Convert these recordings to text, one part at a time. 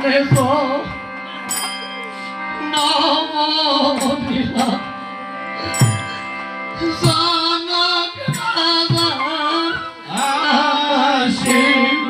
চরণে নম দিলাম জনক রাজার আশীর্বাদ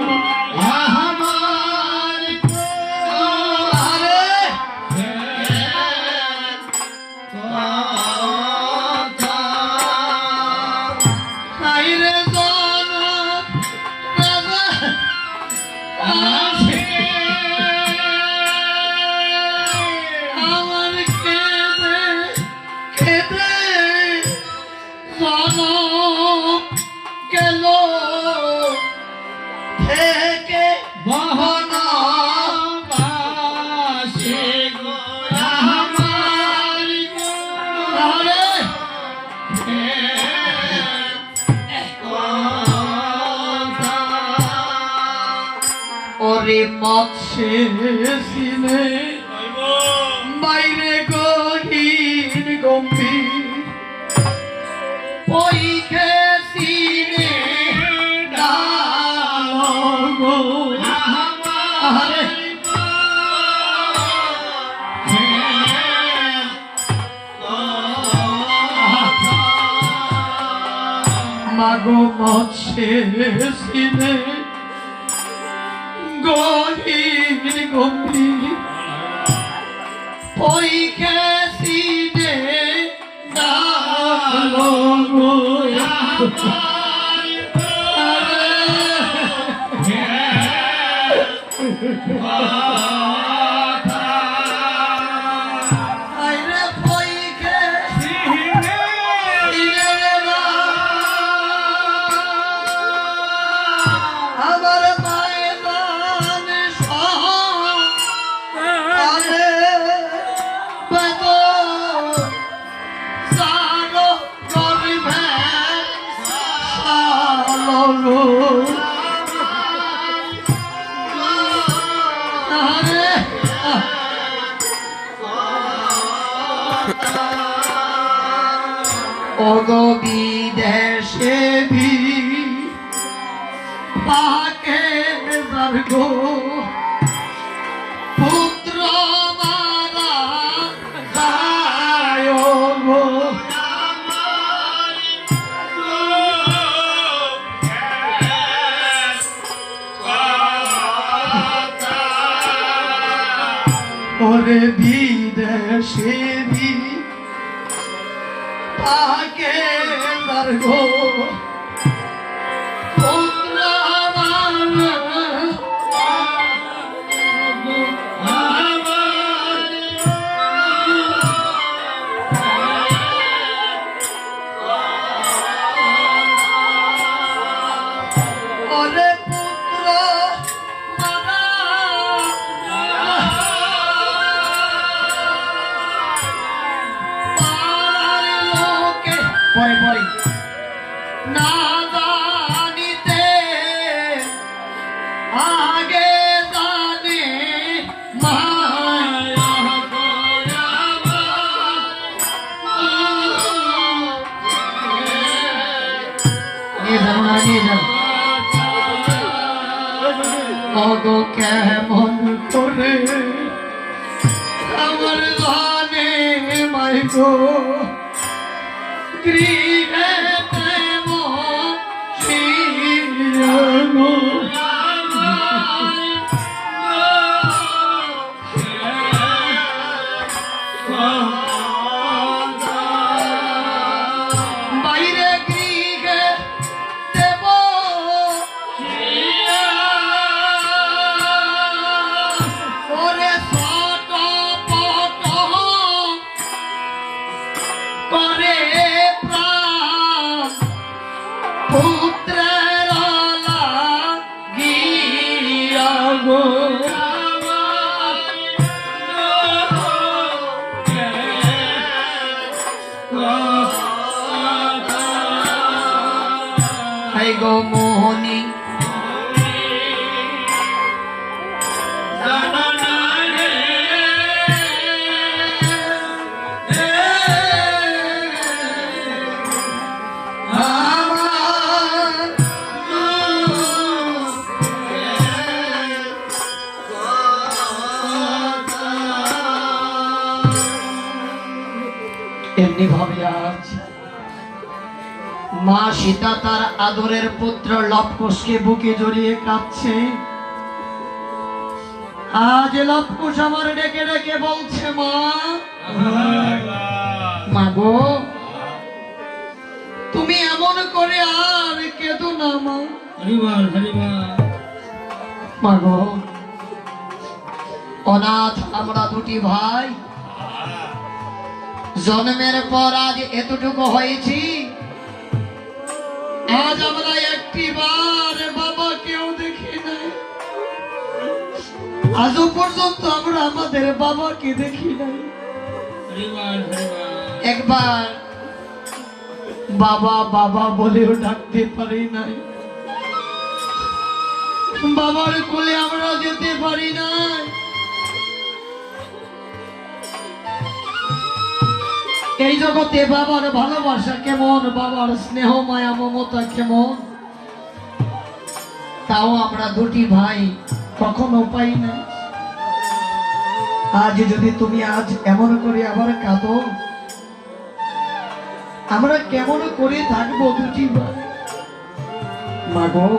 ওরে মৎস্যে বাইরে গহীন গম্ভীর পইখে সিনে ডালগো মাগো মৎস্যে সিনে গহীন গম্ভীর পইখে সিনে ডালগো ওগো বিদেশে পাকে গো পুত্র মারা যায় গো ওরে বিদেশে পাকে গো পুত্র ওরে পুত্র পরে পরে না জানিতে আগে জানে মায়া অগো কেমন করে আমার জানে মাই গো গৃহে প্রেম শিরগো বাইরে গৃহে দেব ওরে ছোট পট করে পুত্রের লাগিয়া গো হাই গো মোহনী এমনি ভাবে আজ মা সীতা তার আদরের পুত্র লবকুশকে বুকে জড়িয়ে কাঁদছে। আজ লবকুশ আমার ডেকে ডেকে বলছে, মা মা গো, তুমি এমন করে আর কেঁদো না মা। মা গো, অনাথ আমরা দুটি ভাই, জন্মের পর আজ এতটুকু হয়েছি, আজ আমরা একটি বার বাবা কেউ দেখি নাই। আজও পর্যন্ত আমরা আমাদের বাবাকে দেখি নাই। একবার বাবা বাবা বলেও ডাকতে পারি নাই, বাবার কোলে আমরা যেতে পারি নাই। এই জগতে বাবার ভালোবাসা কেমন, বাবার স্নেহ মায়া মমতা কেমন, তাও আমরা দুটি ভাই কখনো পাই না। আজ যদি তুমি আজ এমন করে আবার কাঁদো, আমরা কেমন করে থাকবো দুটি ভাই। মাগো,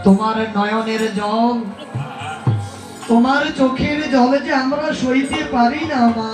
তোমার নয়নের জল, তোমার চোখের জলে যে আমরা সইতে পারি না মা।